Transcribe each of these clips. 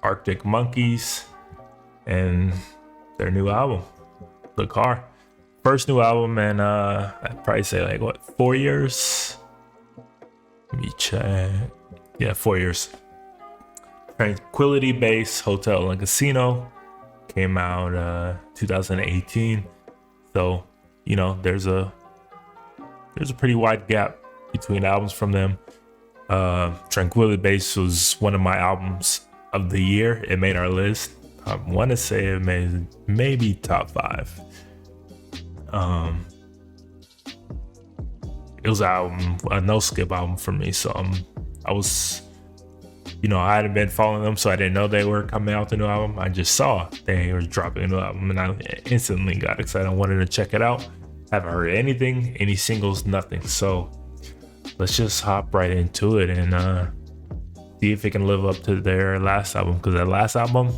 Arctic Monkeys and their new album, The Car. First new album in I'd probably say like what, 4 years? Let me check. Yeah, 4 years. Tranquility Base Hotel and Casino came out 2018. So, you know, there's a pretty wide gap between albums from them. Tranquility Base was one of my albums of the year. It made our list. I want to say it made maybe top 5. It was an album, a no skip album for me. So I was, you know, I hadn't been following them, so I didn't know they were coming out with a new album. I just saw they were dropping a new album, and I instantly got excited. I wanted to check it out. Haven't heard anything, any singles, nothing. So let's just hop right into it and see if it can live up to their last album, because that last album,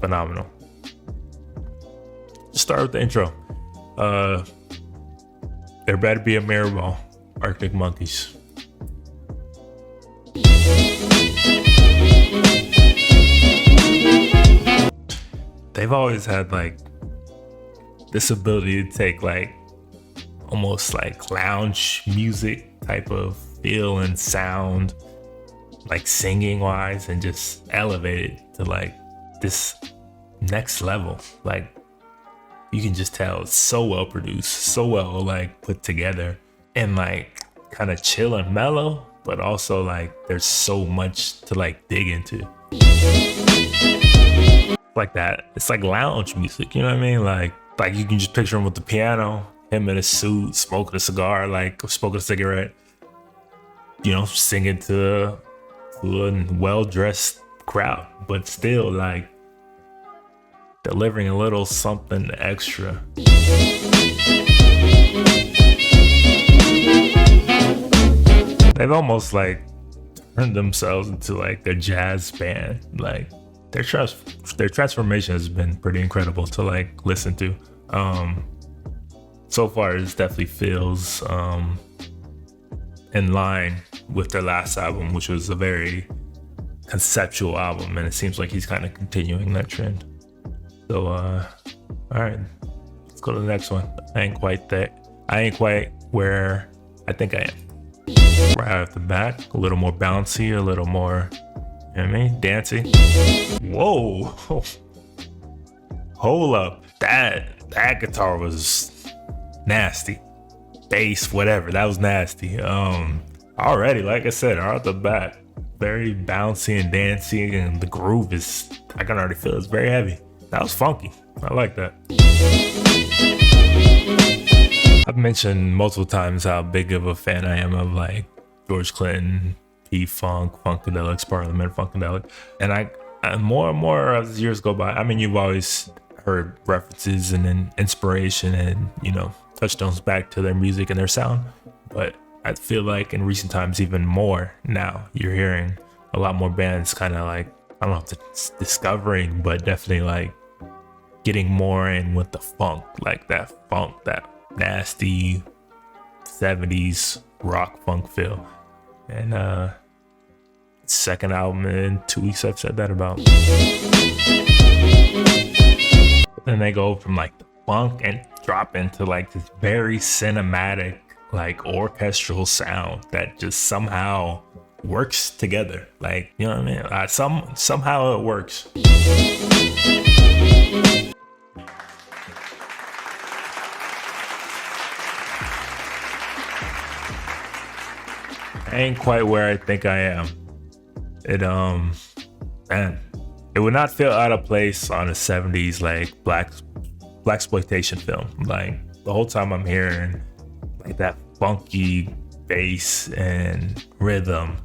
phenomenal. Just start with the intro. There better be a Mirrorball, Arctic Monkeys. They've always had like this ability to take like almost like lounge music type of feel and sound, like singing wise, and just elevate it to like this next level. Like you can just tell it's so well produced, so well like put together, and like kind of chill and mellow, but also like there's so much to like dig into. Like that, it's like lounge music, you know what I mean? Like you can just picture him with the piano, him in a suit, smoking a cigar, like smoking a cigarette, you know, singing to a well-dressed crowd, but still like delivering a little something extra. They've almost like turned themselves into like a jazz band. Like their transformation has been pretty incredible to like listen to. So far, it definitely feels in line with their last album, which was a very conceptual album, and it seems like he's kind of continuing that trend. So, all right, let's go to the next one. I ain't quite where I think I am. Right off the bat, a little more bouncy, a little more, you know what I mean, dancey. Whoa, hold up, that guitar was nasty. Bass, whatever, that was nasty. Already, like I said, right off the bat, very bouncy and dancey, and the groove is, I can already feel it's very heavy. That was funky. I like that. I've mentioned multiple times how big of a fan I am of like George Clinton, P-Funk, Funkadelic, Parliament, Funkadelic. And I more and more as years go by, I mean, you've always heard references and then inspiration and, you know, touchstones back to their music and their sound. But I feel like in recent times, even more now, you're hearing a lot more bands kind of like, I don't know if it's discovering, but definitely like getting more in with the funk, like that funk, that nasty 70s rock funk feel. And second album in 2 weeks, I've said that about. Then they go from like the funk and drop into like this very cinematic, like orchestral sound that just somehow works together. Like, you know what I mean? Somehow it works. I ain't quite where I think I am. It man, it would not feel out of place on a 70s like blaxploitation film. Like the whole time I'm hearing like that funky bass and rhythm,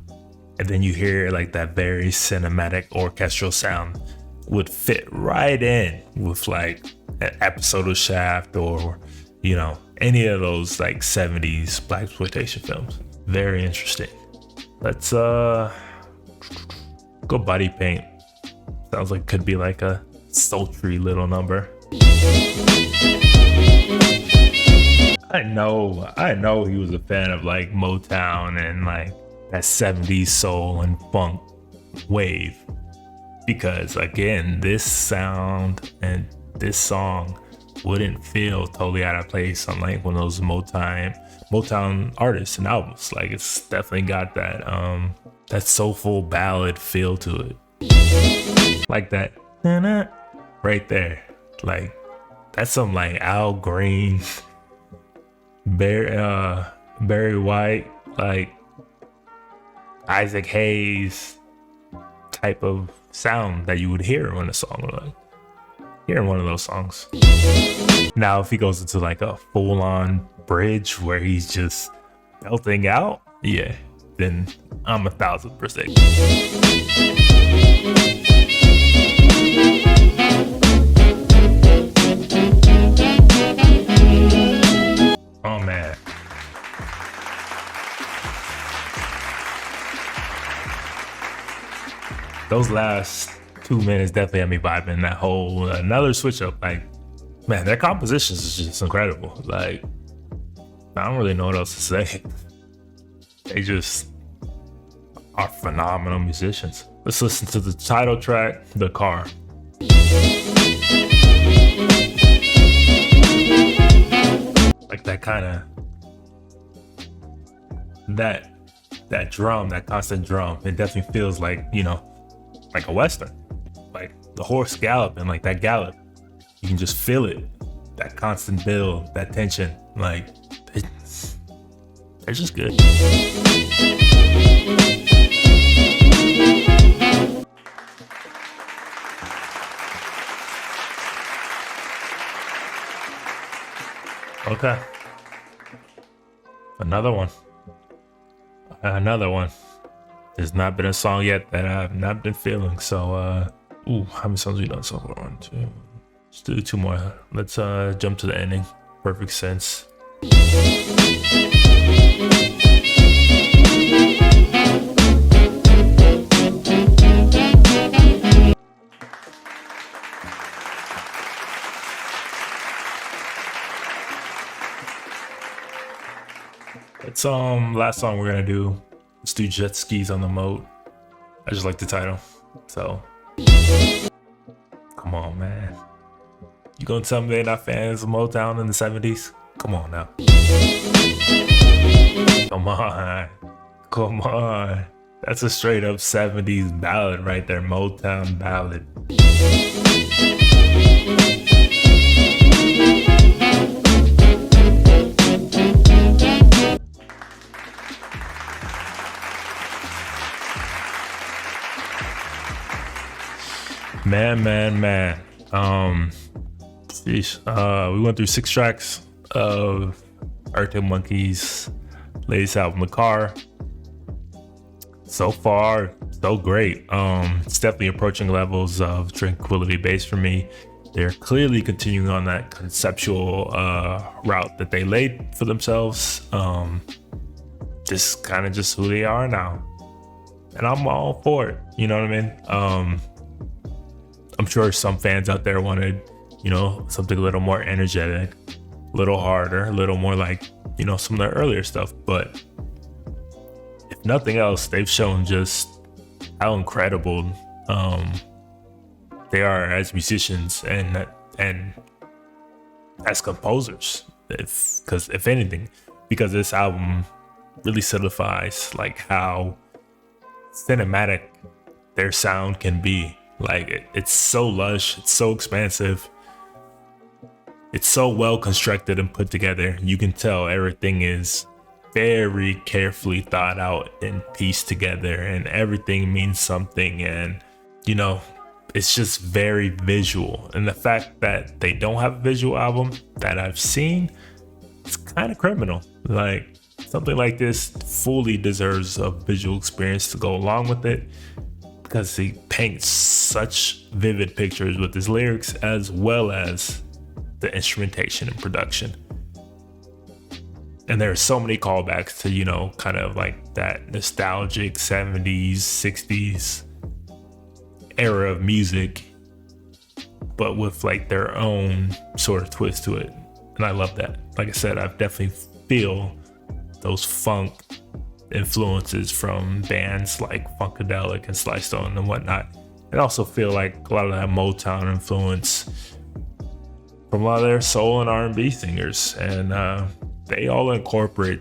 and then you hear like that very cinematic orchestral sound, would fit right in with like an episode of Shaft or, you know, any of those like 70s blaxploitation films. Very interesting. Let's go Body Paint. Sounds like could be like a sultry little number. I know he was a fan of like Motown and like that 70s soul and funk wave. because again, this sound and this song wouldn't feel totally out of place on like one of those Motown artists and albums. Like it's definitely got that soulful ballad feel to it, like that right there. Like that's some like Al Green, Barry White, like Isaac Hayes type of sound that you would hear in a song, like hearing one of those songs. Now if he goes into like a full-on bridge where he's just belting out, yeah, then I'm 1000%. Oh man, those last 2 minutes definitely had me vibing. That whole another switch up, like man, their compositions is just incredible. Like I don't really know what else to say. They just are phenomenal musicians. Let's listen to the title track, The Car. Like that kind of that drum, that constant drum, it definitely feels like, you know, like a Western. Like the horse galloping, like that gallop, you can just feel it. That constant build, that tension, like they're just good. Okay. Another one. There's not been a song yet that I've not been feeling. So, how many songs we done so far? 1, 2. Let's do 2 more. Let's jump to the ending. Perfect Sense. It's last song we're gonna do. Let's do Jet Skis on the Moat. I just like the title. So come on, man. You gonna tell me they're not fans of Motown in the 70s? Come on now. Come on. That's a straight up 70s ballad right there. Motown ballad. Man. We went through 6 tracks of Arctic Monkeys' latest album, The Car. So far, so great. It's definitely approaching levels of Tranquility Base for me. They're clearly continuing on that conceptual route that they laid for themselves. This kind of just who they are now. And I'm all for it. You know what I mean? I'm sure some fans out there wanted, you know, something a little more energetic, a little harder, a little more like, you know, some of their earlier stuff. But if nothing else, they've shown just how incredible they are as musicians and as composers. Because if anything, because this album really solidifies like how cinematic their sound can be. Like it's so lush, it's so expansive, it's so well constructed and put together. You can tell everything is very carefully thought out and pieced together, and everything means something. And you know, it's just very visual. And the fact that they don't have a visual album that I've seen, it's kind of criminal. Like something like this fully deserves a visual experience to go along with it, because he paints such vivid pictures with his lyrics as well as the instrumentation and production. And there are so many callbacks to, you know, kind of like that nostalgic 70s, 60s era of music, but with like their own sort of twist to it. And I love that. Like I said, I definitely feel those funk influences from bands like Funkadelic and Sly Stone and whatnot And I also feel like a lot of that Motown influence from a lot of their soul and R&B singers, and they all incorporate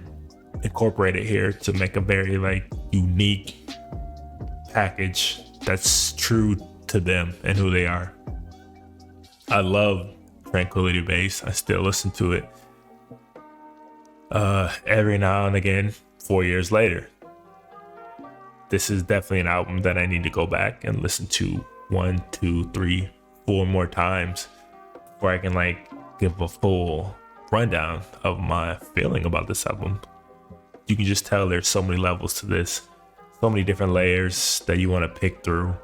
it here to make a very like unique package that's true to them and who they are. I love Tranquility Base. I still listen to it every now and again 4 years later. This is definitely an album that I need to go back and listen to 1, 2, 3, 4 more times before I can like give a full rundown of my feeling about this album. You can just tell there's so many levels to this, so many different layers that you want to pick through,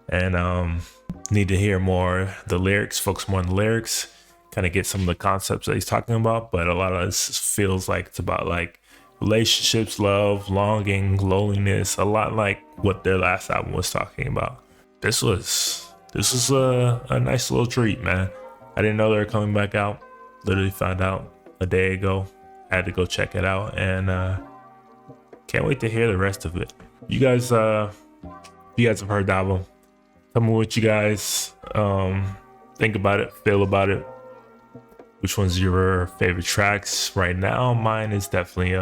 and need to hear more the lyrics, focus more on the lyrics, kind of get some of the concepts that he's talking about. But a lot of this feels like it's about like relationships, love, longing, loneliness, a lot like what their last album was talking about. This was a nice little treat, man. I didn't know they were coming back out. Literally found out a day ago. I had to go check it out, and can't wait to hear the rest of it. You guys have heard the album, tell me what you guys think about it, feel about it. Which one's your favorite tracks right now? Mine is definitely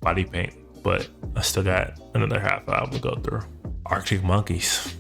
Body Paint, but I still got another half album to go through. Arctic Monkeys.